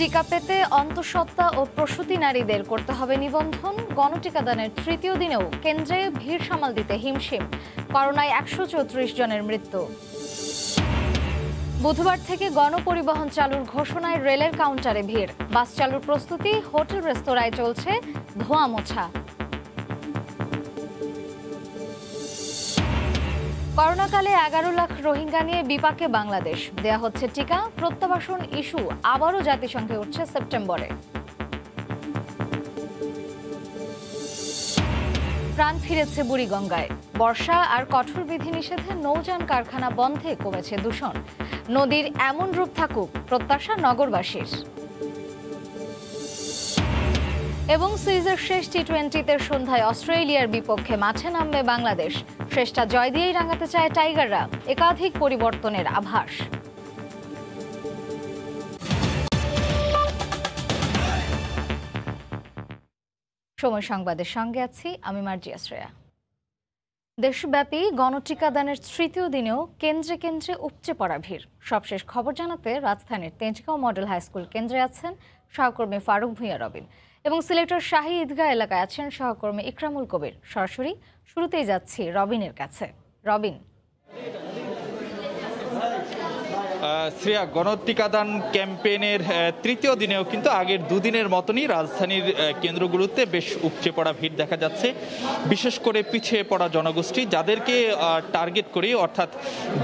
টিকা পেতে অন্তঃসত্ত্বা ও প্রসূতি নারীদের করতে হবে নিবন্ধন। গণটিকাদানের তৃতীয় দিনেও কেন্দ্রে ভিড় সামাল দিতে হিমশিম। করোনায় 134 জনের মৃত্যু। বুধবার থেকে গণপরিবহন চালুর ঘোষণায় রেলের কাউন্টারে ভিড়। বাস চালুর প্রস্তুতি, হোটেল রেস্তোরাঁয় চলছে ধোঁয়া মোছা। করোনাকালে 11 লাখ রোহিঙ্গা নিয়ে বিপাকে বাংলাদেশ। দেয়া হচ্ছে টিকা, প্রত্যাবাসন ইস্যু আবারও জাতিসংঘে উঠছে সেপ্টেম্বরে। প্রাণ ফিরেছে বুড়িগঙ্গায়। বর্ষা আর কঠোর বিধিনিষেধে নৌযান কারখানা বন্ধে কমেছে দূষণ। নদীর এমন রূপ থাকুক, প্রত্যাশা নগরবাসীর। এবং সিরিজের শেষ টি-20তে সন্ধ্যায় অস্ট্রেলিয়ার বিপক্ষে মাঠে নামবে বাংলাদেশ। শেষটা জয় দিয়েই রাঙাতে চায় টাইগাররা। একাধিক পরিবর্তনের আভাস। সময় সংবাদের সঙ্গে আছি আমি মার্জিয়া শ্রেয়া। দেশব্যাপী গণটিকাদানের তৃতীয় দিনেও কেন্দ্রে কেন্দ্রে উপচে পড়া ভিড়। সবশেষ খবর জানাতে রাজধানীর তেজগাঁও মডেল হাই স্কুল কেন্দ্রে আছেন সহকর্মী ফারুক ভূঁইয়া রবিন এবং সিলেটের শাহী ঈদগাহ এলাকায় আছেন সহকর্মী ইকরামুল কবির। সরাসরি শুরুতেই যাচ্ছি রবিনের কাছে। রবিন, শ্রেয়া, গণটিকাদান ক্যাম্পেইনের তৃতীয় দিনেও কিন্তু আগের দুদিনের মতনই রাজধানীর কেন্দ্রগুলোতে বেশ উপচে পড়া ভিড় দেখা যাচ্ছে। বিশেষ করে পিছিয়ে পড়া জনগোষ্ঠী যাদেরকে টার্গেট করি, অর্থাৎ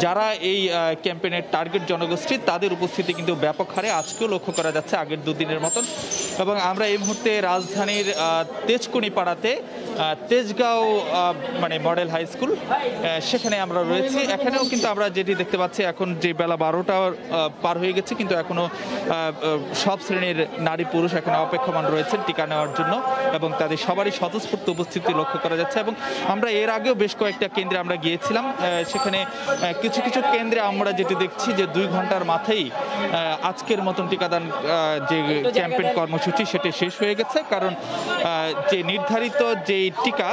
যারা এই ক্যাম্পেইনের টার্গেট জনগোষ্ঠী, তাদের উপস্থিতি কিন্তু ব্যাপক হারে আজকেও লক্ষ্য করা যাচ্ছে আগের দুদিনের মতন। এবং আমরা এই মুহূর্তে রাজধানীর তেজকুনিপাড়াতে তেজগাঁও মডেল হাই স্কুল, সেখানে আমরা রয়েছি। এখানেও কিন্তু আমরা যেটি দেখতে পাচ্ছি, এখন যে বেলা 12টা পার হয়ে গেছে, কিন্তু এখনো সব শ্রেণীর নারী পুরুষ এখানে অপেক্ষমান রয়েছেন টিকা নেওয়ার জন্য এবং তাদের সবারই স্বতঃস্ফূর্ত উপস্থিতি লক্ষ্য করা যাচ্ছে। এবং আমরা এর আগেও বেশ কয়েকটা কেন্দ্রে আমরা গিয়েছিলাম, সেখানে কিছু কিছু কেন্দ্রে আমরা যেটি দেখছি যে 2 ঘন্টার মাথায় আজকের মতন টিকাদান যে ক্যাম্পেইন কর্মসূচি সেটি শেষ হয়ে গেছে, কারণ যে নির্ধারিত যে টিকা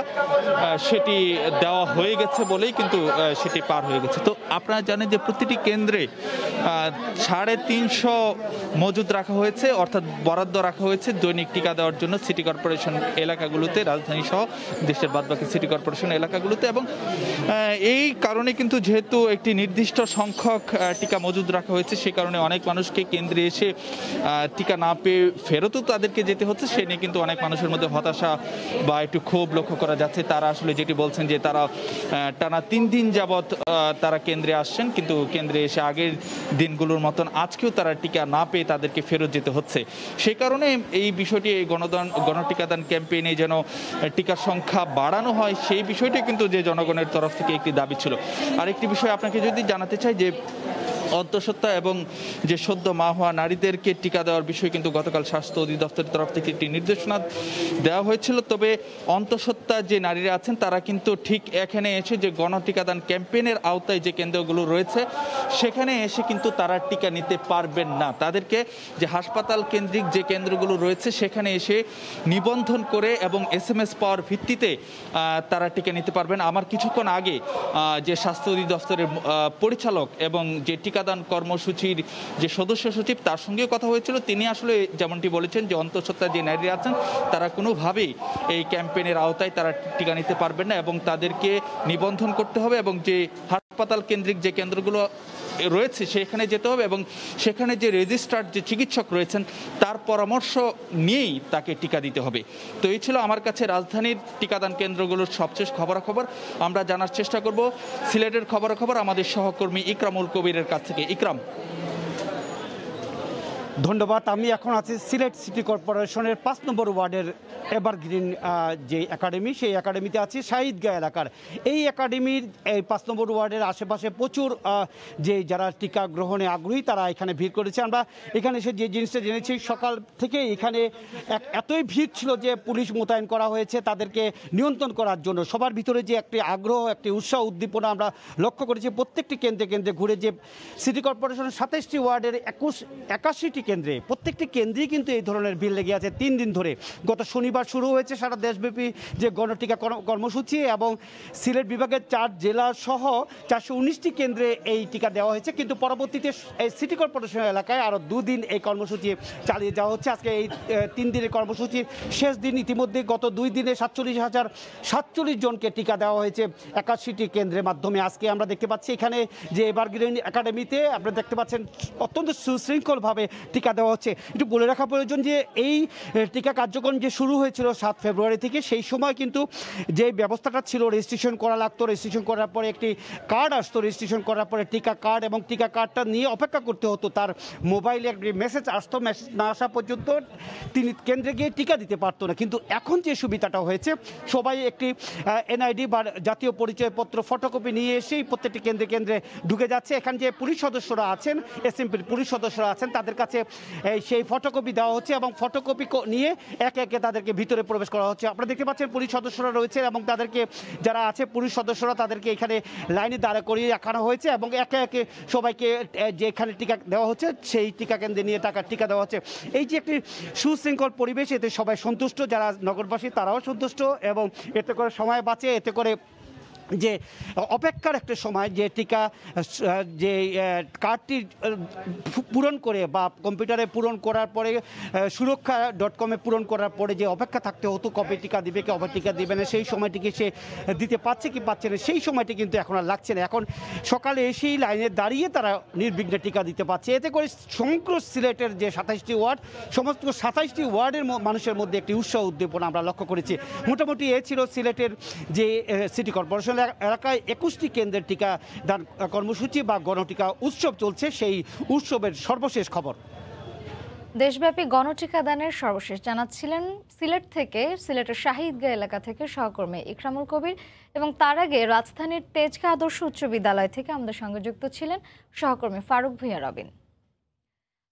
সেটি দেওয়া হয়ে গেছে বলেই কিন্তু সেটি পার হয়ে গেছে। তো আপনারা জানেন যে প্রতিটি কেন্দ্রে 350 মজুদ রাখা হয়েছে, অর্থাৎ বরাদ্দ রাখা হয়েছে দৈনিক টিকা দেওয়ার জন্য সিটি কর্পোরেশন এলাকাগুলোতে, রাজধানী সহ দেশের বাদবাকি সিটি কর্পোরেশন এলাকাগুলোতে। এবং এই কারণে কিন্তু যেহেতু একটি নির্দিষ্ট সংখ্যক টিকা মজুদ রাখা হয়েছে, সেই কারণে অনেক মানুষকে কেন্দ্রে এসে টিকা না পেয়ে ফেরতও তাদেরকে যেতে হচ্ছে। সে নিয়ে কিন্তু অনেক মানুষের মধ্যে হতাশা বা একটু ক্ষোভ লক্ষ্য করা যাচ্ছে। তারা আসলে যেটি বলছেন যে তারা টানা 3 দিন যাবৎ তারা কেন্দ্রে আসছেন, কিন্তু কেন্দ্রে এসে আগের দিনগুলোর মতন আজকেও তারা টিকা না পেয়ে তাদেরকে ফেরত যেতে হচ্ছে। সেই কারণে এই বিষয়টি, এই গণটিকাদান ক্যাম্পেইনে যেন টিকার সংখ্যা বাড়ানো হয়, সেই বিষয়টি কিন্তু যে জনগণের তরফ থেকে একটি দাবি ছিল। আর একটি বিষয় আপনাকে যদি জানাতে চাই যে অন্তঃসত্ত্বা এবং যে সদ্য মা হওয়া নারীদেরকে টিকা দেওয়ার বিষয়ে কিন্তু গতকাল স্বাস্থ্য অধিদপ্তরের তরফ থেকে একটি নির্দেশনা দেওয়া হয়েছিল। তবে অন্তঃসত্ত্বা যে নারীরা আছেন তারা কিন্তু ঠিক এখানে এসে যে গণটিকাদান ক্যাম্পেইনের আওতায় যে কেন্দ্রগুলো রয়েছে সেখানে এসে কিন্তু তারা টিকা নিতে পারবেন না। তাদেরকে যে হাসপাতাল কেন্দ্রিক যে কেন্দ্রগুলো রয়েছে সেখানে এসে নিবন্ধন করে এবং SMS পাওয়ার ভিত্তিতে তারা টিকা নিতে পারবেন। আমার কিছুক্ষণ আগে যে স্বাস্থ্য অধিদপ্তরের পরিচালক এবং যে টিকাদান কর্মসূচির যে সদস্য সচিব, তার সঙ্গেও কথা হয়েছিল। তিনি আসলে যেমনটি বলেছেন যে অন্তঃসত্ত্বা যে নারীরা আছেন তারা কোনোভাবেই এই ক্যাম্পেইনের আওতায় তারা টিকা নিতে পারবেন না এবং তাদেরকে নিবন্ধন করতে হবে এবং যে হাসপাতাল কেন্দ্রিক যে কেন্দ্রগুলো রয়েছে সেখানে যেতে হবে এবং সেখানে যে রেজিস্ট্রার্ড যে চিকিৎসক রয়েছেন তার পরামর্শ নিয়েই তাকে টিকা দিতে হবে। তো এই ছিল আমার কাছে রাজধানীর টিকাদান কেন্দ্রগুলোর সবশেষ খবরাখবর। আমরা জানার চেষ্টা করব সিলেটের খবরাখবর আমাদের সহকর্মী ইকরামুল কবিরের কাছ থেকে। ইকরাম, ধন্যবাদ। আমি এখন আছি সিলেট সিটি কর্পোরেশনের 5 নম্বর ওয়ার্ডের এভারগ্রিন যে একাডেমি, সেই একাডেমিতে আছি শাহী ঈদগাহ এলাকার। এই একাডেমির এই 5 নম্বর ওয়ার্ডের আশেপাশে প্রচুর যে যারা টিকা গ্রহণে আগ্রহী তারা এখানে ভিড় করেছে। আমরা এখানে এসে যে জিনিসটা জেনেছি, সকাল থেকে এখানে এতই ভিড় ছিল যে পুলিশ মোতায়েন করা হয়েছে তাদেরকে নিয়ন্ত্রণ করার জন্য। সবার ভিতরে যে একটি আগ্রহ, একটি উৎসাহ উদ্দীপনা আমরা লক্ষ্য করেছি প্রত্যেকটি কেন্দ্রে কেন্দ্রে ঘুরে। যে সিটি কর্পোরেশনের 27টি ওয়ার্ডের 81টি কেন্দ্রে, প্রত্যেকটি কেন্দ্রেই কিন্তু এই ধরনের ভিড় লেগে আছে 3 দিন ধরে। গত শনিবার শুরু হয়েছে সারা দেশব্যাপী যে গণটিকা কর্মসূচি, এবং সিলেট বিভাগের 4 জেলা সহ 419টি কেন্দ্রে এই টিকা দেওয়া হয়েছে। কিন্তু পরবর্তীতে এই সিটি কর্পোরেশন এলাকায় আরও 2 দিন এই কর্মসূচি চালিয়ে যাওয়া হচ্ছে। আজকে এই 3 দিনের কর্মসূচির শেষ দিন। ইতিমধ্যে গত 2 দিনে 47,047 জনকে টিকা দেওয়া হয়েছে 81টি কেন্দ্রের মাধ্যমে। আজকে আমরা দেখতে পাচ্ছি এখানে যে এভারগ্রিন একাডেমিতে আপনারা দেখতে পাচ্ছেন অত্যন্ত সুশৃঙ্খলভাবে টিকা দেওয়া হচ্ছে। একটু বলে রাখা প্রয়োজন যে এই টিকা কার্যক্রম যে শুরু হয়েছিল 7 ফেব্রুয়ারি থেকে, সেই সময় কিন্তু যে ব্যবস্থাটা ছিল রেজিস্ট্রেশন করা লাগতো, রেজিস্ট্রেশন করার পরে একটি কার্ড আসতো, রেজিস্ট্রেশন করার পরে টিকা কার্ড, এবং টিকা কার্ডটা নিয়ে অপেক্ষা করতে হতো, তার মোবাইলে একটি মেসেজ আসতো, মেসেজ না আসা পর্যন্ত তিনি কেন্দ্রে গিয়ে টিকা দিতে পারতো না। কিন্তু এখন যে সুবিধাটা হয়েছে, সবাই একটি এনআইডি বা জাতীয় পরিচয়পত্র ফটোকপি নিয়ে এসেই প্রত্যেকটি কেন্দ্রে কেন্দ্রে ঢুকে যাচ্ছে। এখানে যে পুলিশ সদস্যরা আছেন, এসএমপির পুলিশ সদস্যরা আছেন, তাদের কাছে সেই ফটোকপি দেওয়া হচ্ছে এবং ফটোকপি নিয়ে একে একে তাদেরকে ভিতরে প্রবেশ করা হচ্ছে। আপনারা দেখতে পাচ্ছেন পুলিশ সদস্যরা রয়েছে এবং তাদেরকে যারা আছে পুলিশ সদস্যরা তাদেরকে এখানে লাইনে দাঁড়া করিয়ে রাখানো হয়েছে এবং একে একে সবাইকে যে এখানে টিকা দেওয়া হচ্ছে সেই টিকা কেন্দ্রে নিয়ে টিকা দেওয়া হচ্ছে। এই যে একটি সুশৃঙ্খল পরিবেশ, এতে সবাই সন্তুষ্ট, যারা নগরবাসী তারাও সন্তুষ্ট, এবং এতে করে সময় বাঁচে, এতে করে যে অপেক্ষার একটা সময় যে টিকা যে কার্ডটি পূরণ করে বা কম্পিউটারে পূরণ করার পরে সুরক্ষা.com-এ পূরণ করার পরে যে অপেক্ষা থাকতে হতো কবে টিকা দিবে, কবে টিকা দিবে না, সেই সময়টিকে সে দিতে পারছে কি পাচ্ছে না, সেই সময়টি কিন্তু এখন আর লাগছে না। এখন সকালে এসেই লাইনে দাঁড়িয়ে তারা নির্বিঘ্নে টিকা দিতে পারছে। এতে করে সমগ্র সিলেটের যে 27টি ওয়ার্ড, সমস্ত 27টি ওয়ার্ডের মানুষের মধ্যে একটি উৎসাহ উদ্দীপনা আমরা লক্ষ্য করেছি। মোটামুটি এ ছিল সিলেটের যে সিটি কর্পোরেশন এলাকায় 21টি কেন্দ্রের টিকা দান কর্মসূচি বা গণটিকা উৎসব চলছে, সেই উৎসবের সর্বশেষ খবর। দেশব্যাপী গণটিকা দানের সর্বশেষ জানাচ্ছিলেন সিলেট থেকে, সিলেটের শাহিদগাঁ এলাকা থেকে সহকর্মী ইকরামুল কবির, এবং তার আগে রাজধানীর তেজগাঁ আদর্শ উচ্চ বিদ্যালয় থেকে আমাদের সঙ্গে যুক্ত ছিলেন সহকর্মী ফারুক ভূঁইয়া রবিন।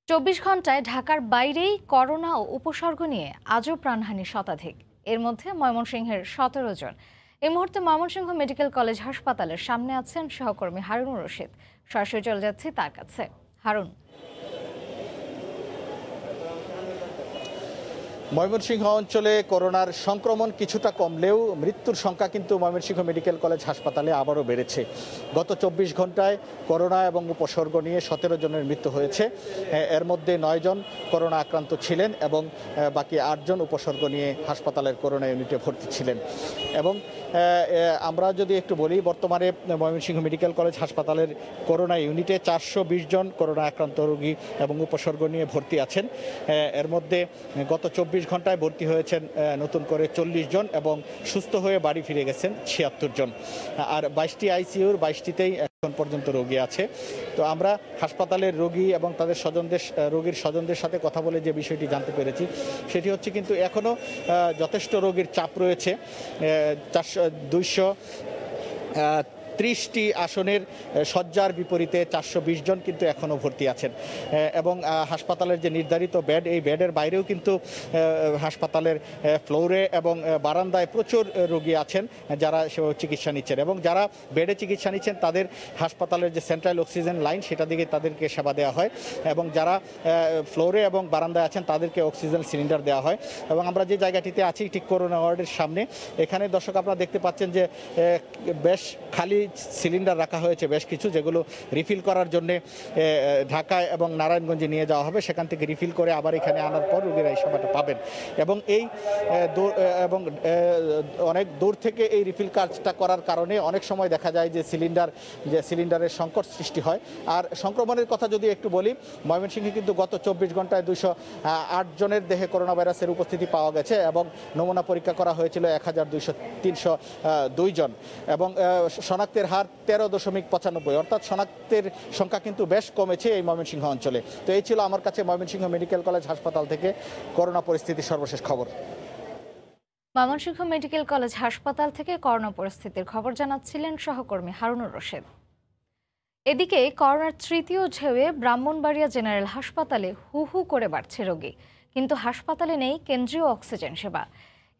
24 ঘন্টায় ঢাকার বাইরেই করোনা ও উপসর্গ নিয়ে আজও প্রাণহানি শতাধিক, এর মধ্যে ময়মনসিংহের 17 জন। এই মুহূর্তে ময়মনসিংহ মেডিকেল কলেজ হাসপাতালের সামনে আছেন সহকর্মী হারুনুর রশিদ। সরাসরি চলে যাচ্ছি তার কাছে। হারুন, ময়মনসিংহ অঞ্চলে করোনার সংক্রমণ কিছুটা কমলেও মৃত্যুর সংখ্যা কিন্তু ময়মনসিংহ মেডিকেল কলেজ হাসপাতালে আবারও বেড়েছে। গত 24 ঘন্টায় করোনা এবং উপসর্গ নিয়ে 17 জনের মৃত্যু হয়েছে। এর মধ্যে 9 জন করোনা আক্রান্ত ছিলেন এবং বাকি 8 জন উপসর্গ নিয়ে হাসপাতালের করোনা ইউনিটে ভর্তি ছিলেন। এবং আমরা যদি একটু বলি, বর্তমানে ময়মনসিংহ মেডিকেল কলেজ হাসপাতালের করোনা ইউনিটে 420 জন করোনা আক্রান্ত রোগী এবং উপসর্গ নিয়ে ভর্তি আছেন। এর মধ্যে গত 24 ঘন্টায় ভর্তি হয়েছেন নতুন করে 40 জন এবং সুস্থ হয়ে বাড়ি ফিরে গেছেন 76 জন। আর 22টি আইসিইউর 22টিতেই এখন পর্যন্ত রোগী আছে। তো আমরা হাসপাতালের রোগী এবং তাদের রোগীর স্বজনদের সাথে কথা বলে যে বিষয়টি জানতে পেরেছি, সেটি হচ্ছে কিন্তু এখনও যথেষ্ট রোগীর চাপ রয়েছে। 230টি আসনের শয্যার বিপরীতে 420 জন কিন্তু এখনও ভর্তি আছেন। এবং হাসপাতালের যে নির্ধারিত বেড, এই বেডের বাইরেও কিন্তু হাসপাতালের ফ্লোরে এবং বারান্দায় প্রচুর রোগী আছেন যারা চিকিৎসা নিচ্ছেন, এবং যারা বেডে চিকিৎসা নিচ্ছেন তাদের হাসপাতালের যে সেন্ট্রাল অক্সিজেন লাইন সেটা দিকে তাদেরকে সেবা দেওয়া হয়, এবং যারা ফ্লোরে এবং বারান্দায় আছেন তাদেরকে অক্সিজেন সিলিন্ডার দেওয়া হয়। এবং আমরা যে জায়গাটিতে আছি ঠিক করোনা ওয়ার্ডের সামনে, এখানে দর্শক আপনারা দেখতে পাচ্ছেন যে বেশ খালি সিলিন্ডার রাখা হয়েছে বেশ কিছু, যেগুলো রিফিল করার জন্য ঢাকায় এবং নারায়ণগঞ্জে নিয়ে যাওয়া হবে, সেখান থেকে রিফিল করে আবার এখানে আনার পর রোগীরা এই সেবাটা পাবেন। এবং অনেক দূর থেকে এই রিফিল কাজটা করার কারণে অনেক সময় দেখা যায় যে সিলিন্ডারের সংকট সৃষ্টি হয়। আর সংক্রমণের কথা যদি একটু বলি, ময়মনসিংহে কিন্তু গত 24 ঘন্টায় 208 জনের দেহে করোনা ভাইরাসের উপস্থিতি পাওয়া গেছে এবং নমুনা পরীক্ষা করা হয়েছিল 12,302 জন, এবং শনাক্তের হার 13.95, অর্থাৎ শনাক্তের সংখ্যা কিন্তু বেশ কমেছে এই ময়মনসিংহ অঞ্চলে। তো এই ছিল আমার কাছে ময়মনসিংহ মেডিকেল কলেজ হাসপাতাল থেকে করোনা পরিস্থিতির সর্বশেষ খবর। ময়মনসিংহ মেডিকেল কলেজ হাসপাতাল থেকে করোনা পরিস্থিতির খবর জানাচ্ছিলেন সহকর্মী হারুনুর রশিদ। এদিকে করোনার তৃতীয় ঢেউয়ে ব্রাহ্মণবাড়িয়া জেনারেল হাসপাতালে হু হু করে বাড়ছে রোগী, কিন্তু হাসপাতালে নেই কেন্দ্রীয় অক্সিজেন সেবা।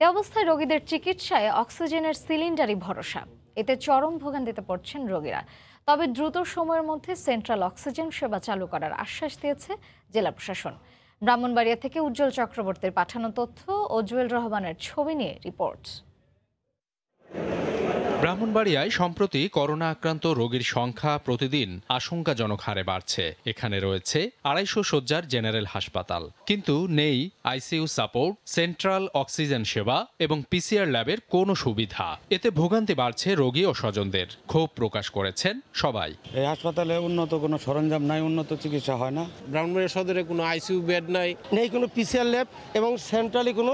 এ অবস্থায় রোগীদের চিকিৎসায় অক্সিজেনের সিলিন্ডারই ভরসা, এতে চরম ভোগান্তিতে পড়ছেন রোগীরা। তবে দ্রুত সময়ের মধ্যে সেন্ট্রাল অক্সিজেন সেবা চালু করার আশ্বাস দিয়েছে জেলা প্রশাসন। ব্রাহ্মণবাড়িয়া থেকে উজ্জ্বল চক্রবর্তীর পাঠানো তথ্য ও জুয়েল রহমানের ছবি নিয়ে রিপোর্ট। ব্রাহ্মণবাড়িয়ায় সম্প্রতি করোনা আক্রান্ত রোগীর সংখ্যা প্রতিদিন আশঙ্কাজনক হারে বাড়ছে। এখানে রয়েছে 250 শয্যার জেনারেল হাসপাতাল, কিন্তু নেই আইসিইউ সাপোর্ট, সেন্ট্রাল অক্সিজেন সেবা এবং পিসিআর ল্যাবের কোনো সুবিধা। এতে ভোগান্তি বাড়ছে রোগী ও স্বজনদের। ক্ষোভ প্রকাশ করেছেন সবাই। এই হাসপাতালে উন্নত কোনো সরঞ্জাম নাই, উন্নত চিকিৎসা হয় না। ব্রাহ্মণবাড়িয়া সদরে কোনো আইসিইউ বেড নেই কোনো পিসিআর ল্যাব এবং সেন্ট্রালি কোনো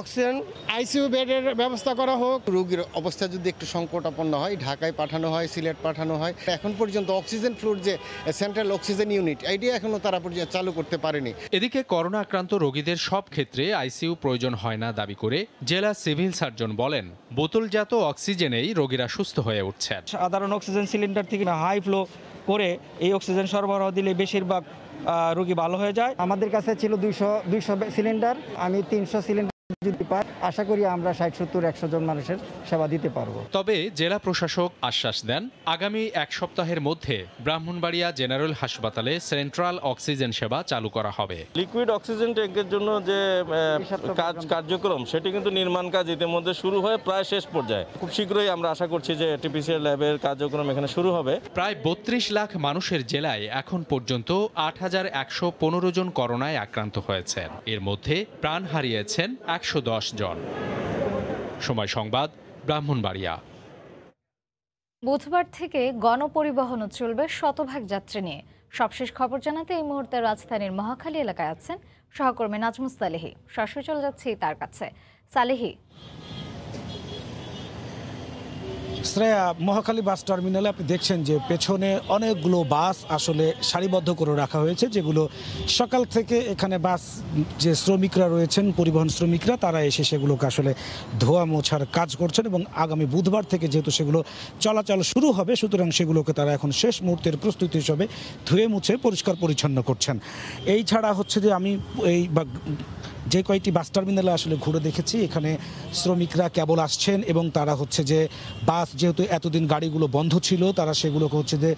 অক্সিজেন আইসিইউ বেডের ব্যবস্থা করা হোক। রোগীর অবস্থা যদি একটু সংকটাপন্ন হয়, ঢাকায় পাঠানো হয়, সিলেট পাঠানো হয়। এখন পর্যন্ত অক্সিজেন ফ্লোর যে সেন্ট্রাল অক্সিজেন ইউনিট, এটি এখনো তারা চালু করতে পারেনি। এদিকে করোনা আক্রান্ত রোগীদের সব ক্ষেত্রে আইসিইউ প্রয়োজন হয় না দাবি করে জেলা সিভিল সার্জন বলেন, বোতলজাত অক্সিজেনেই রোগীরা সুস্থ হয়ে উঠছেন। সাধারণ অক্সিজেন সিলিন্ডার থেকে হাই ফ্লো করে এই অক্সিজেন সরবরাহ দিলে বেশিরভাগ রোগী ভালো হয়ে যায়। আমাদের কাছে ছিল 200 সিলিন্ডার, আমি 300 সিলিন্ডার যদি পাই, আশা করি আমরা 60-70-100 জন মানুষের সেবা দিতে পারবো। তবে জেলা প্রশাসক আশ্বাস দেন, আগামী এক সপ্তাহের মধ্যে ব্রাহ্মণবাড়িয়া জেনারেল হাসপাতালে সেন্ট্রাল অক্সিজেন সেবা চালু করা হবে। লিকুইড অক্সিজেন ট্যাঙ্কের জন্য যে কার্যক্রম, সেটি কিন্তু নির্মাণ কাজ ইতিমধ্যে শুরু হয়ে প্রায় শেষ পর্যায়ে। খুব শীঘ্রই আমরা আশা করছি যে টিপিসিআর ল্যাবের কার্যক্রম এখানে শুরু হবে। প্রায় 32 লাখ মানুষের জেলায় এখন পর্যন্ত 8115 জন করোনায় আক্রান্ত হয়েছেন। এর মধ্যে প্রাণ হারিয়েছেন 110 জন। সময় সংবাদ, ব্রাহ্মণবাড়িয়া। বুধবার থেকে গণপরিবহনও চলবে শতভাগ যাত্রী নিয়ে। সবশেষ খবর জানাতে এই মুহূর্তে রাজধানীর মহাখালী এলাকায় আছেন সহকর্মী নাজমুস সালেহী। সরাসরি চলে যাচ্ছি তার কাছে। সালেহী, শ্রেয়া, মহাখালী বাস টার্মিনালে আপনি দেখছেন যে পেছনে অনেকগুলো বাস আসলে সারিবদ্ধ করে রাখা হয়েছে, যেগুলো সকাল থেকে এখানে বাস যে শ্রমিকরা রয়েছেন, পরিবহন শ্রমিকরা, তারা এসে সেগুলোকে আসলে ধোয়া মোছার কাজ করছেন এবং আগামী বুধবার থেকে যেহেতু সেগুলো চলাচল শুরু হবে, সুতরাং সেগুলোকে তারা এখন শেষ মুহূর্তের প্রস্তুতি হিসেবে ধুয়ে মুছে পরিষ্কার পরিচ্ছন্ন করছেন। এই ছাড়া হচ্ছে যে আমি যে কয়েকটি বাস টার্মিনালে আসলে ঘুরে দেখেছি, এখানে শ্রমিকরা কেবল আসছেন এবং তারা হচ্ছে যে বাস যেহেতু এতদিন গাড়িগুলো বন্ধ ছিল, তারা সেগুলোকে হচ্ছে যে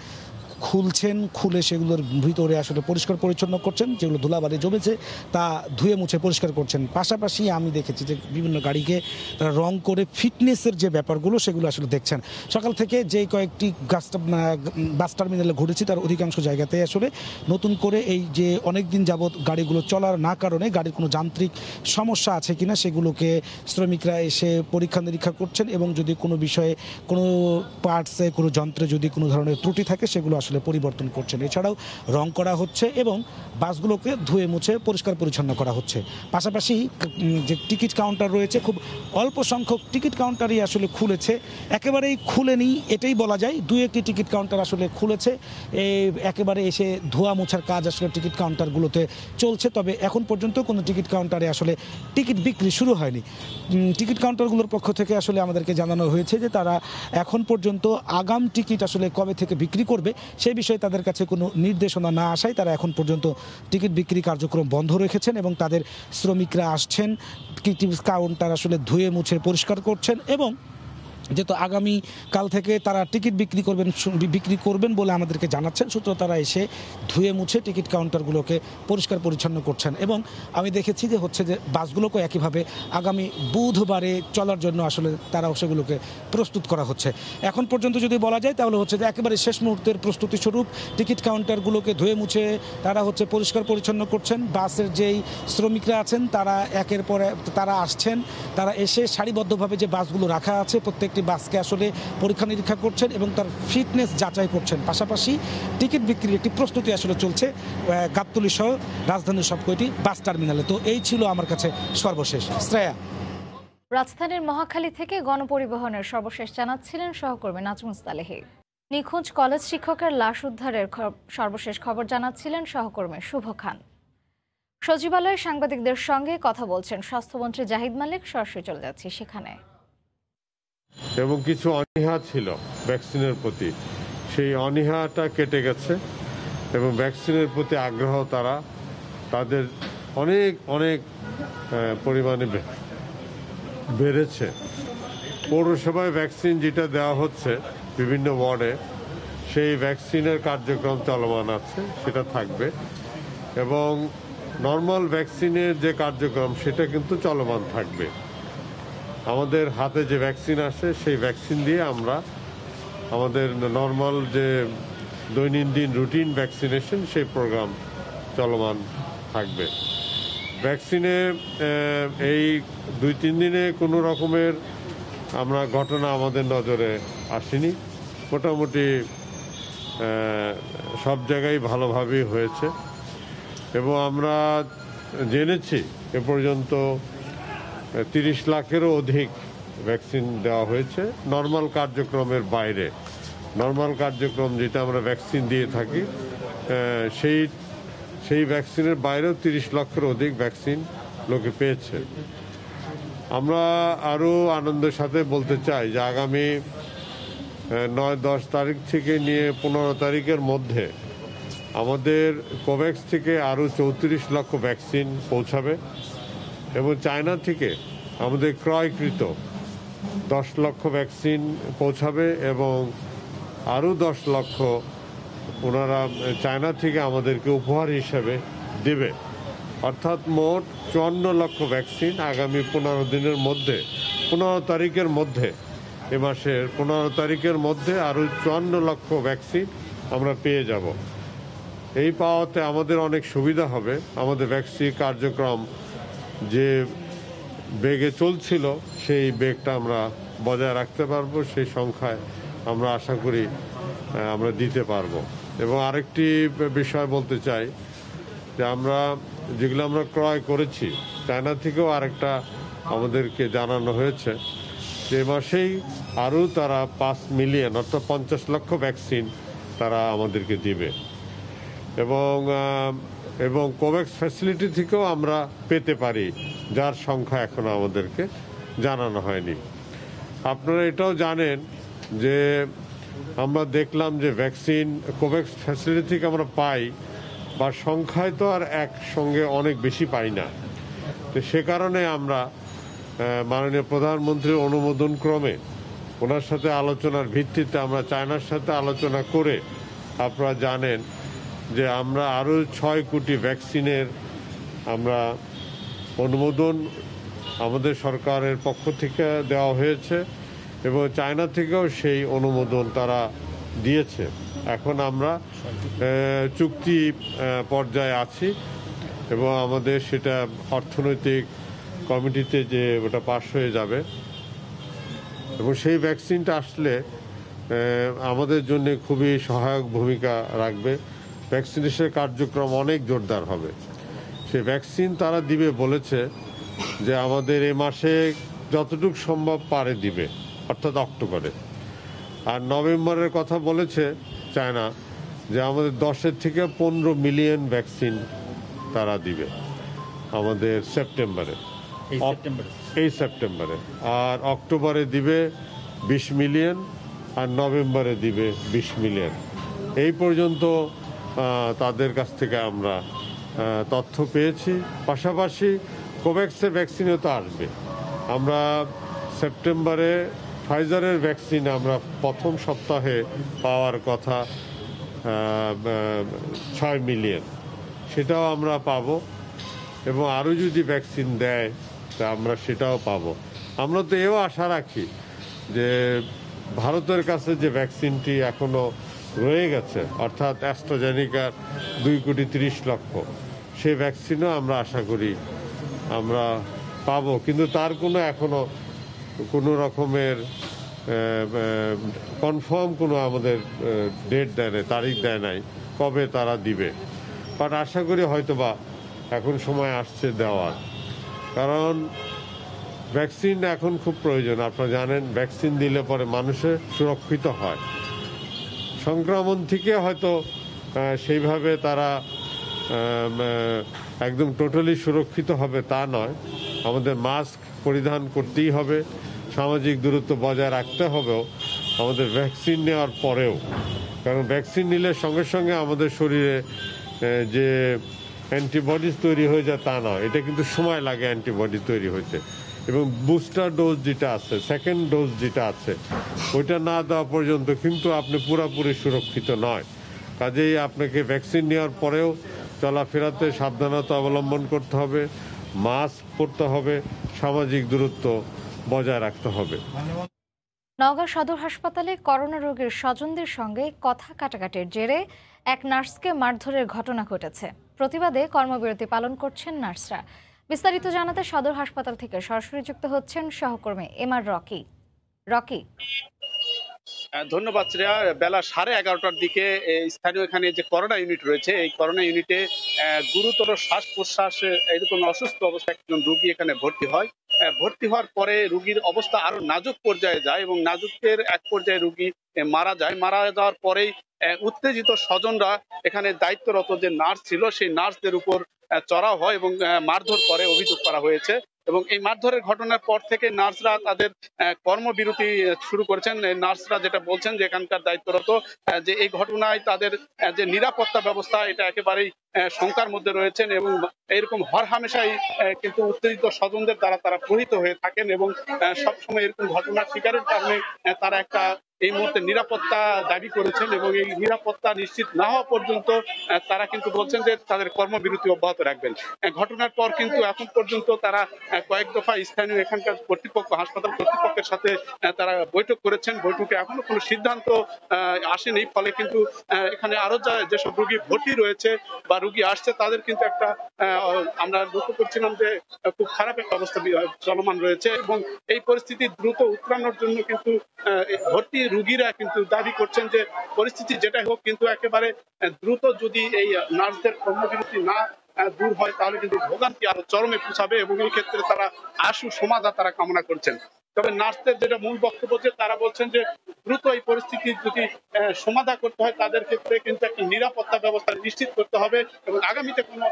খুলছেন, খুলে সেগুলোর ভিতরে আসলে পরিষ্কার পরিচ্ছন্ন করছেন, যেগুলো ধুলাবালি জমেছে তা ধুয়ে মুছে পরিষ্কার করছেন। পাশাপাশি আমি দেখেছি যে বিভিন্ন গাড়িকে তারা রং করে ফিটনেসের যে ব্যাপারগুলো সেগুলো আসলে দেখছেন। সকাল থেকে যে কয়েকটি বাস টার্মিনালে ঘুরেছি তার অধিকাংশ জায়গাতে আসলে নতুন করে এই যে অনেক দিন যাবৎ গাড়িগুলো চলার না কারণে গাড়ির কোনো যান্ত্রিক সমস্যা আছে কিনা সেগুলোকে শ্রমিকরা এসে পরীক্ষা নিরীক্ষা করছেন এবং যদি কোনো বিষয়ে, কোনো পার্টসে, কোনো যন্ত্রে যদি কোনো ধরনের ত্রুটি থাকে সেগুলো আসলে পরিবর্তন করছেন। এছাড়াও রং করা হচ্ছে এবং বাসগুলোকে ধুয়ে মুছে পরিষ্কার পরিচ্ছন্ন করা হচ্ছে। পাশাপাশি যে টিকিট কাউন্টার রয়েছে, খুব অল্প সংখ্যক টিকিট কাউন্টারই আসলে খুলেছে, একেবারেই খুলেনি এটাই বলা যায়। 2-1টি টিকিট কাউন্টার আসলে খুলেছে, একেবারে এসে ধোয়া মোছার কাজ আসলে টিকিট কাউন্টারগুলোতে চলছে। তবে এখন পর্যন্ত কোনো টিকিট কাউন্টারে আসলে টিকিট বিক্রি শুরু হয়নি। টিকিট কাউন্টারগুলোর পক্ষ থেকে আসলে আমাদেরকে জানানো হয়েছে যে তারা এখন পর্যন্ত আগাম টিকিট আসলে কবে থেকে বিক্রি করবে সেই বিষয়ে তাদের কাছে কোনো নির্দেশনা না আসায় তারা এখন পর্যন্ত টিকিট বিক্রি কার্যক্রম বন্ধ রেখেছেন এবং তাদের শ্রমিকরা আসছেন, টিকিট কাউন্টার আসলে ধুয়ে মুছে পরিষ্কার করছেন এবং যেহেতু আগামী কাল থেকে তারা টিকিট বিক্রি করবেন বলে আমাদেরকে জানাচ্ছেন, সুতরাং তারা এসে ধুয়ে মুছে টিকিট কাউন্টারগুলোকে পরিষ্কার পরিচ্ছন্ন করছেন। এবং আমি দেখেছি যে হচ্ছে যে বাসগুলোকে একইভাবে আগামী বুধবারে চলার জন্য আসলে তারাও সেগুলোকে প্রস্তুত করা হচ্ছে। এখন পর্যন্ত যদি বলা যায় তাহলে হচ্ছে যে একেবারে শেষ মুহূর্তের প্রস্তুতি স্বরূপ টিকিট কাউন্টারগুলোকে ধুয়ে মুছে তারা হচ্ছে পরিষ্কার পরিচ্ছন্ন করছেন। বাসের যেই শ্রমিকরা আছেন তারা একের পর তারা আসছেন, তারা এসে সারিবদ্ধভাবে যে বাসগুলো রাখা আছে প্রত্যেক বাসকে আসলে পরীক্ষা নিরীক্ষা করছেন এবং তার ফিটনেস যাচাই করছেন। পাশাপাশি টিকিট বিক্রির একটি প্রস্তুতি আসলে চলছে গাবতলী সহ রাজধানীর সব কয়টি বাস টার্মিনালে। তো এই ছিল আমার কাছে সর্বশেষ। শ্রেয়া, রাজধানীর মহাখালী থেকে গণপরিবহনের সর্বশেষ জানাচ্ছিলেন সহকর্মী নাজমুস সালেহী। নিখোঁজ কলেজ শিক্ষকের লাশ উদ্ধারের সর্বশেষ খবর জানাচ্ছিলেন সহকর্মী শুভ খান। সচিবালয়ে সাংবাদিকদের সঙ্গে কথা বলছেন স্বাস্থ্যমন্ত্রী জাহিদ মালিক। সরাসরি চলে যাচ্ছি সেখানে। এবং কিছু অনীহা ছিল ভ্যাকসিনের প্রতি, সেই অনীহাটা কেটে গেছে এবং ভ্যাকসিনের প্রতি আগ্রহ তাদের অনেক অনেক পরিমাণে বেড়েছে। পৌরসভায় ভ্যাকসিন যেটা দেওয়া হচ্ছে বিভিন্ন ওয়ার্ডে, সেই ভ্যাকসিনের কার্যক্রম চলমান আছে, সেটা থাকবে। এবং নর্মাল ভ্যাকসিনের যে কার্যক্রম সেটা কিন্তু চলমান থাকবে। আমাদের হাতে যে ভ্যাকসিন আসে সেই ভ্যাকসিন দিয়ে আমরা আমাদের নর্মাল যে দৈনন্দিন রুটিন ভ্যাকসিনেশন সেই প্রোগ্রাম চলমান থাকবে। ভ্যাকসিনে এই 2-3 দিনে কোনো রকমের আমরা ঘটনা আমাদের নজরে আসেনি। মোটামুটি সব জায়গায় ভালোভাবেই হয়েছে এবং আমরা জেনেছি এ পর্যন্ত 30 লাখেরও অধিক ভ্যাকসিন দেওয়া হয়েছে নর্মাল কার্যক্রমের বাইরে। নর্মাল কার্যক্রম যেটা আমরা ভ্যাকসিন দিয়ে থাকি সেই ভ্যাকসিনের বাইরেও 30 লক্ষের অধিক ভ্যাকসিন লোকে পেয়েছে। আমরা আরও আনন্দের সাথে বলতে চাই যে আগামী 9-10 তারিখ থেকে নিয়ে 15 তারিখের মধ্যে আমাদের কোভ্যাক্স থেকে আরও 34 লক্ষ ভ্যাকসিন পৌঁছাবে এবং চায়না থেকে আমাদের ক্রয়কৃত 10 লক্ষ ভ্যাকসিন পৌঁছাবে এবং আরও 10 লক্ষ ওনারা চায়না থেকে আমাদেরকে উপহার হিসাবে দেবে। অর্থাৎ মোট 54 লক্ষ ভ্যাকসিন আগামী 15 দিনের মধ্যে, 15 তারিখের মধ্যে, এ মাসের 15 তারিখের মধ্যে আরও 54 লক্ষ ভ্যাকসিন আমরা পেয়ে যাব। এই পাওয়াতে আমাদের অনেক সুবিধা হবে। আমাদের ভ্যাকসিন কার্যক্রম যে বেগে চলছিল সেই বেগটা আমরা বজায় রাখতে পারবো, সেই সংখ্যায় আমরা আশা করি আমরা দিতে পারবো। এবং আরেকটি বিষয় বলতে চাই যে আমরা যেগুলো আমরা ক্রয় করেছি চায়না থেকেও আরেকটা আমাদেরকে জানানো হয়েছে যে মাসেই আরও তারা 5 মিলিয়ন অর্থাৎ 50 লক্ষ ভ্যাকসিন তারা আমাদেরকে দিবে এবং কোভ্যাক্স ফ্যাসিলিটি থেকেও আমরা পেতে পারি, যার সংখ্যা এখনো আমাদেরকে জানানো হয়নি। আপনারা এটাও জানেন যে আমরা দেখলাম যে ভ্যাকসিন কোভ্যাক্স ফ্যাসিলিটি থেকে আমরা পাই বা সংখ্যায় তো আর একসঙ্গে অনেক বেশি পাই না। তো সে কারণে আমরা মাননীয় প্রধানমন্ত্রীর অনুমোদন ক্রমে ওনার সাথে আলোচনার ভিত্তিতে আমরা চায়নার সাথে আলোচনা করে আপনারা জানেন যে আমরা আরও 6 কোটি ভ্যাকসিনের আমরা অনুমোদন আমাদের সরকারের পক্ষ থেকে দেওয়া হয়েছে এবং চায়না থেকেও সেই অনুমোদন তারা দিয়েছে। এখন আমরা চুক্তি পর্যায়ে আছি এবং আমাদের সেটা অর্থনৈতিক কমিটিতে যে ওটা পাস হয়ে যাবে এবং সেই ভ্যাকসিনটা আসলে আমাদের জন্য খুবই সহায়ক ভূমিকা রাখবে। ভ্যাকসিনেশনের কার্যক্রম অনেক জোরদার হবে। সেই ভ্যাকসিন তারা দিবে বলেছে যে আমাদের এই মাসে যতটুকু সম্ভব পারে দিবে, অর্থাৎ অক্টোবরে। আর নভেম্বরের কথা বলেছে চায়না যে আমাদের 10 থেকে 15 মিলিয়ন ভ্যাকসিন তারা দিবে আমাদের এই সেপ্টেম্বরে, আর অক্টোবরে দিবে 20 মিলিয়ন আর নভেম্বরে দিবে 20 মিলিয়ন। এই পর্যন্ত তাদের কাছ থেকে আমরা তথ্য পেয়েছি। পাশাপাশি কোভ্যাক্সের ভ্যাকসিনও তো আসবে। আমরা সেপ্টেম্বরে ফাইজারের ভ্যাকসিন আমরা প্রথম সপ্তাহে পাওয়ার কথা 6 মিলিয়ন, সেটাও আমরা পাবো এবং আরও যদি ভ্যাকসিন দেয় তা আমরা সেটাও পাবো। আমরা তো এও আশা রাখি যে ভারতের কাছে যে ভ্যাকসিনটি এখনও রয়ে গেছে অর্থাৎ অ্যাস্ট্রাজেনিকার 2,30,00,000 সেই ভ্যাকসিনও আমরা আশা করি আমরা পাবো, কিন্তু তার এখনো কোনো রকমের কনফার্ম কোনো আমাদের ডেট দেয় নাই, তারিখ দেয় নাই কবে তারা দিবে। বাট আশা করি হয়তোবা এখন সময় আসছে দেওয়ার, কারণ ভ্যাকসিন এখন খুব প্রয়োজন। আপনারা জানেন ভ্যাকসিন দিলে পরে মানুষের সুরক্ষিত হয় সংক্রমণ থেকে। হয়তো সেইভাবে তারা একদম টোটালি সুরক্ষিত হবে তা নয়, আমাদের মাস্ক পরিধান করতেই হবে, সামাজিক দূরত্ব বজায় রাখতে হবেও আমাদের ভ্যাকসিন নেওয়ার পরেও, কারণ ভ্যাকসিন নিলে সঙ্গে সঙ্গে আমাদের শরীরে যে অ্যান্টিবডিজ তৈরি হয়ে যায় তা নয়, এটা কিন্তু সময় লাগে অ্যান্টিবডি তৈরি হতে। এবং বুস্টার ডোজ যেটা আছে, সেকেন্ড ডোজ যেটা আছে, ওইটা না দেওয়া পর্যন্ত কিন্তু আপনি পুরোপুরি সুরক্ষিত নয়। কাজেই আপনাকে ভ্যাকসিন নেওয়ার পরেও চলাফেরাতে সাবধানতা অবলম্বন করতে হবে, মাস্ক পরতে হবে, সামাজিক দূরত্ব বজায় রাখতে হবে। নওগাঁ সদর হাসপাতালে করোনা রোগীর স্বজনদের সঙ্গে কথা কাটাকাটির জেরে এক নার্সকে মারধরের ঘটনা ঘটেছে। প্রতিবাদে কর্মবিরতি পালন করছেন নার্সরা। বিস্তারিত জানাতে সদর হাসপাতাল থেকে সরাসরি যুক্ত হচ্ছেন সহকর্মী এমআর রকি। ধন্যবাদ শ্রেয়া। বেলা 11:30টার দিকে স্থানীয় এখানে যে করোনা ইউনিট রয়েছে, এই করোনা ইউনিটে গুরুতর শ্বাস প্রশ্বাস এরকম অসুস্থ অবস্থায় একজন রোগী এখানে ভর্তি হয়। ভর্তি হওয়ার পরে রোগীর অবস্থা আরো নাজুক পর্যায়ে যায় এবং নাজুকের এক পর্যায়ে রোগী মারা যায়। মারা যাওয়ার পরেই উত্তেজিত স্বজনরা এখানে দায়িত্বরত যে নার্স ছিল সেই নার্সদের উপর চড়াও হয় এবং মারধর করে অভিযোগ করা হয়েছে। এবং এই মারধরের ঘটনার পর থেকে নার্সরা তাদের কর্মবিরতি শুরু করেছেন। নার্সরা যেটা বলছেন যে এখানকার দায়িত্বরত যে এই ঘটনায় তাদের যে নিরাপত্তা ব্যবস্থা এটা একেবারেই শঙ্কার মধ্যে রয়েছেন এবং এরকম হরহামেশাই কিন্তু উত্তেজিত স্বজনদের দ্বারা তারা প্রহিত হয়ে থাকেন এবং সবসময় এরকম ঘটনার শিকারের কারণে তারা একটা এই মুহূর্তে নিরাপত্তা দাবি করেছেন এবং এই নিরাপত্তা নিশ্চিত না হওয়া পর্যন্ত তারা কিন্তু বলছেন যে তাদের কর্মবিরতি অব্যাহত রাখবেন। ঘটনার পর কিন্তু এখন পর্যন্ত তারা কয়েক দফা স্থানীয় এখানকার কর্তৃপক্ষ, হাসপাতাল কর্তৃপক্ষের সাথে তারা বৈঠক করেছেন। বৈঠকে এখনো কোনো সিদ্ধান্ত আসেনি। ফলে কিন্তু এখানে আরো যেসব রোগী ভর্তি রয়েছে বা রোগী আসছে তাদের কিন্তু একটা আমরা লক্ষ্য করছিলাম যে খুব খারাপ একটা অবস্থা চলমান রয়েছে এবং এই পরিস্থিতি দ্রুত উতরানোর জন্য কিন্তু ভর্তি রোগীরা কিন্তু দাবি করছেন যে পরিস্থিতি যেটাই হোক কিন্তু একেবারে দ্রুত যদি এই নার্সদের কর্মবিরতি না দূর হয় তাহলে কিন্তু ভোগান্তি আরো চরমে পৌঁছাবে এবং এই ক্ষেত্রে তারা আশু সমাধান তারা কামনা করছেন। তবে নার্সদের যেটা মূল বক্তব্য যে তারা বলছেন যে দ্রুত এই পরিস্থিতি যদি সমাধান করতে হয় তাদের ক্ষেত্রে কিন্তু একটা নিরাপত্তা ব্যবস্থা নিশ্চিত করতে হবে এবং আগামীতে কোনো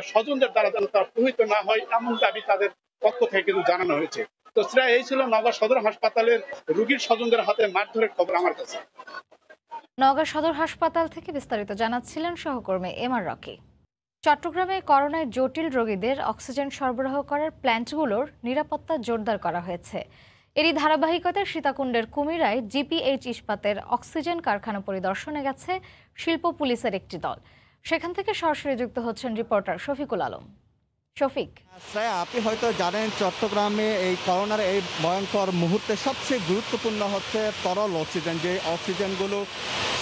স্বজনদের দ্বারা যেন তারা প্রভাবিত না হয় এমন দাবি তাদের পক্ষ থেকে কিন্তু জানানো হয়েছে। তো শ্রেয়া, এই ছিল নওগাঁ সদর হাসপাতালের রোগীর স্বজনদের হাতে মারধরের খবর আমার কাছে। নওগাঁ সদর হাসপাতাল থেকে বিস্তারিত জানাচ্ছিলেন সহকর্মী এমআর রকি। চট্টগ্রামে করোনায় জটিল রোগীদের অক্সিজেন সরবরাহ করার প্ল্যান্টগুলোর নিরাপত্তা জোরদার করা হয়েছে। এরই ধারাবাহিকতায় সীতাকুণ্ডের কুমিরায় জিপিএইচ ইস্পাতের অক্সিজেন কারখানা পরিদর্শনে গেছে শিল্প পুলিশের একটি দল। সেখান থেকে সরাসরি যুক্ত হচ্ছেন রিপোর্টার শফিকুল আলম। শফিক, আপনি হয়তো জানেন চট্টগ্রামে এই করোনার এই ভয়ঙ্কর মুহূর্তে সবচেয়ে গুরুত্বপূর্ণ হচ্ছে তরল অক্সিজেন, যে অক্সিজেনগুলো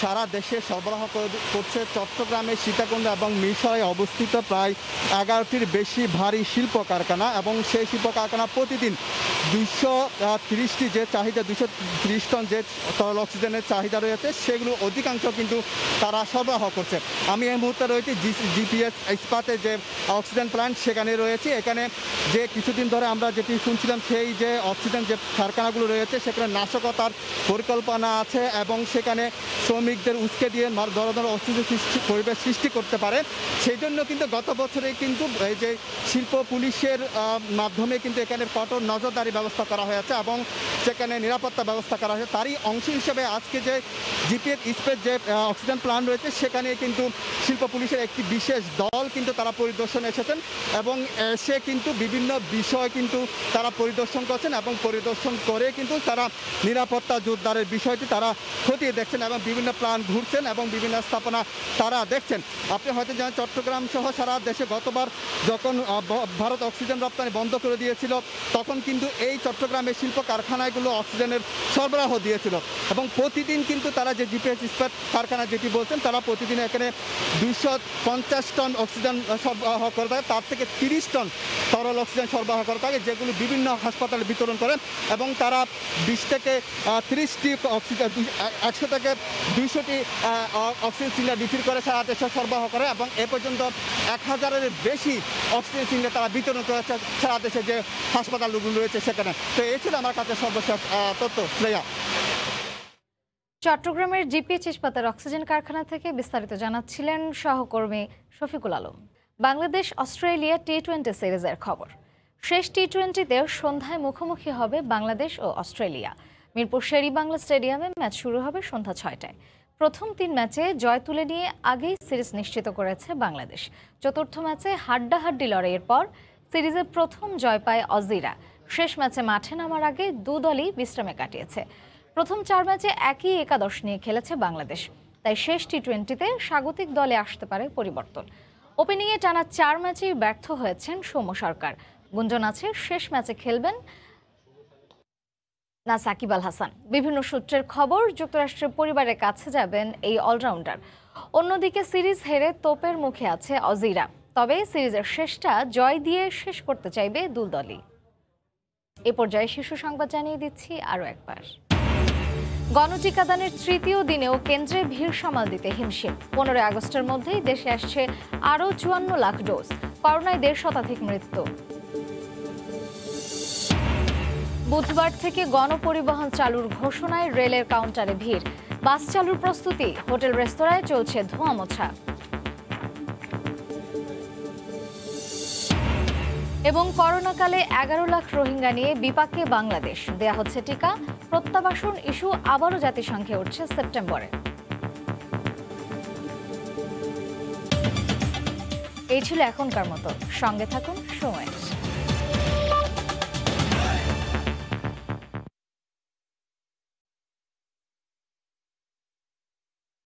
সারা দেশে সরবরাহ করছে চট্টগ্রামে সীতাকুণ্ড এবং মিরসরাইয়ে অবস্থিত প্রায় 11টির বেশি ভারী শিল্প কারখানা এবং সেই শিল্প কারখানা প্রতিদিন 230টি যে চাহিদা 230 টন যে তরল অক্সিজেনের চাহিদা রয়েছে সেগুলো অধিকাংশ কিন্তু তারা সরবরাহ করছে। আমি এই মুহূর্তে রয়েছি জিপিএইচ ইস্পাতের যে অক্সিজেন প্ল্যান্ট সেখানে রয়েছে। এখানে যে কিছুদিন ধরে আমরা যেটি শুনছিলাম সেই যে অক্সিজেন যে কারখানাগুলো রয়েছে সেখানে নাশকতার পরিকল্পনা আছে এবং সেখানে শ্রমিকদের উস্কে দিয়ে ধরনের অক্সিজেন পরিবেশ সৃষ্টি করতে পারে। সেই জন্য কিন্তু গত বছরে কিন্তু এই যে শিল্প পুলিশের মাধ্যমে কিন্তু এখানে কঠোর নজরদারি ব্যবস্থা করা হয়েছে এবং সেখানে নিরাপত্তা ব্যবস্থা করা হয়েছে। তারই অংশ হিসেবে আজকে যে জিপিএইচ ইস্পাত যে অক্সিজেন প্ল্যান্ট রয়েছে সেখানে কিন্তু শিল্প পুলিশের একটি বিশেষ দল কিন্তু তারা পরিদর্শনে এসেছেন এবং সে কিন্তু বিভিন্ন বিষয় কিন্তু তারা পরিদর্শন করছেন এবং পরিদর্শন করে কিন্তু তারা নিরাপত্তা জোরদারের বিষয়টি তারা খতিয়ে দেখছেন এবং বিভিন্ন প্ল্যান ঘুরছেন এবং বিভিন্ন স্থাপনা তারা দেখছেন। আপনি হয়তো জানেন চট্টগ্রাম সহ সারা দেশে গতবার যখন ভারত অক্সিজেন রপ্তানি বন্ধ করে দিয়েছিল তখন কিন্তু এই চট্টগ্রামের শিল্প কারখানাগুলো অক্সিজেনের সরবরাহ দিয়েছিল এবং প্রতিদিন কিন্তু তারা যে জিপিএইচ ইস্পাত কারখানা যেটি বলছেন তারা প্রতিদিন এখানে 250 টন অক্সিজেন সরবরাহ করে থাকে, তার থেকে 30 টন তরল অক্সিজেন সরবরাহ করে থাকে যেগুলো বিভিন্ন হাসপাতালে বিতরণ করে এবং তারা 20 থেকে 30টি অক্সিজেন 100 থেকে 200টি অক্সিজেন সিলিন্ডার বিক্রি করে সারা দেশে সরবরাহ করে এবং এ পর্যন্ত 1000-এর বেশি অক্সিজেন সিলিন্ডার তারা বিতরণ করেছে সারা দেশে যে হাসপাতালগুলো রয়েছে সেখানে। তো এই ছিল আমার কাছে সর্বশেষ তথ্য। শ্রেয়া, চট্টগ্রামের জিপিএইচ ইস্পাতের অক্সিজেন কারখানা থেকে বিস্তারিত জানাচ্ছিলেন সহকর্মী শফিকুল আলম। বাংলাদেশ অস্ট্রেলিয়া টি-20 সিরিজের খবর। শেষ টি-20তে সন্ধ্যায় মুখোমুখি হবে বাংলাদেশ ও অস্ট্রেলিয়া। মিরপুর শের-ই-বাংলা স্টেডিয়ামে ম্যাচ শুরু হবে সন্ধ্যা 6টায়। প্রথম 3 ম্যাচে জয় তুলে নিয়ে আগেই সিরিজ নিশ্চিত করেছে বাংলাদেশ। চতুর্থ ম্যাচে হাড্ডাহাড্ডি লড়াইয়ের পর সিরিজের প্রথম জয় পায় অজিরা। শেষ ম্যাচে মাঠে নামার আগে দু দলই বিশ্রামে কাটিয়েছে। প্রথম 4 ম্যাচে একই একাদশ নিয়ে খেলেছে বাংলাদেশ, তাই শেষ টি-20তে স্বাগতিক দলে আসতে পারে পরিবর্তন। ওপেনিংয়ে টানা 4 ম্যাচেই ব্যর্থ হয়েছেন সৌম্য সরকার। গুঞ্জন আছে শেষ ম্যাচে খেলবেন না সাকিব আল হাসান। বিভিন্ন সূত্রের খবর, যুক্তরাষ্ট্রের পরিবারের কাছে যাবেন এই অলরাউন্ডার। অন্যদিকে সিরিজ হেরে তোপের মুখে আছে অজিরা, তবে সিরিজের শেষটা জয় দিয়ে শেষ করতে চাইবে দুই দলই। এ পর্যায়ে শীর্ষ সংবাদ জানিয়ে দিচ্ছি আরও একবার। গণটিকাদানের তৃতীয় দিনেও কেন্দ্রে ভিড় সামাল দিতে হিমশিম। 15 আগস্টের মধ্যেই দেশে আসছে আরও 54 লাখ ডোজ। করোনায় 1.5 শতাধিক মৃত্যু। বুধবার থেকে গণপরিবহন চালুর ঘোষণায় রেলের কাউন্টারে ভিড়। বাস চালুর প্রস্তুতি, হোটেল রেস্তোরাঁয় চলছে ধোঁয়া মোছা। এবং করোনাকালে 11 লাখ রোহিঙ্গা নিয়ে বিপাকে বাংলাদেশ। দেয়া হচ্ছে টিকা, প্রত্যাবাসন ইস্যু আবারও জাতিসংঘে উঠছে সেপ্টেম্বরে। এই ছিল এখনকার মতো। সঙ্গে থাকুন সময়।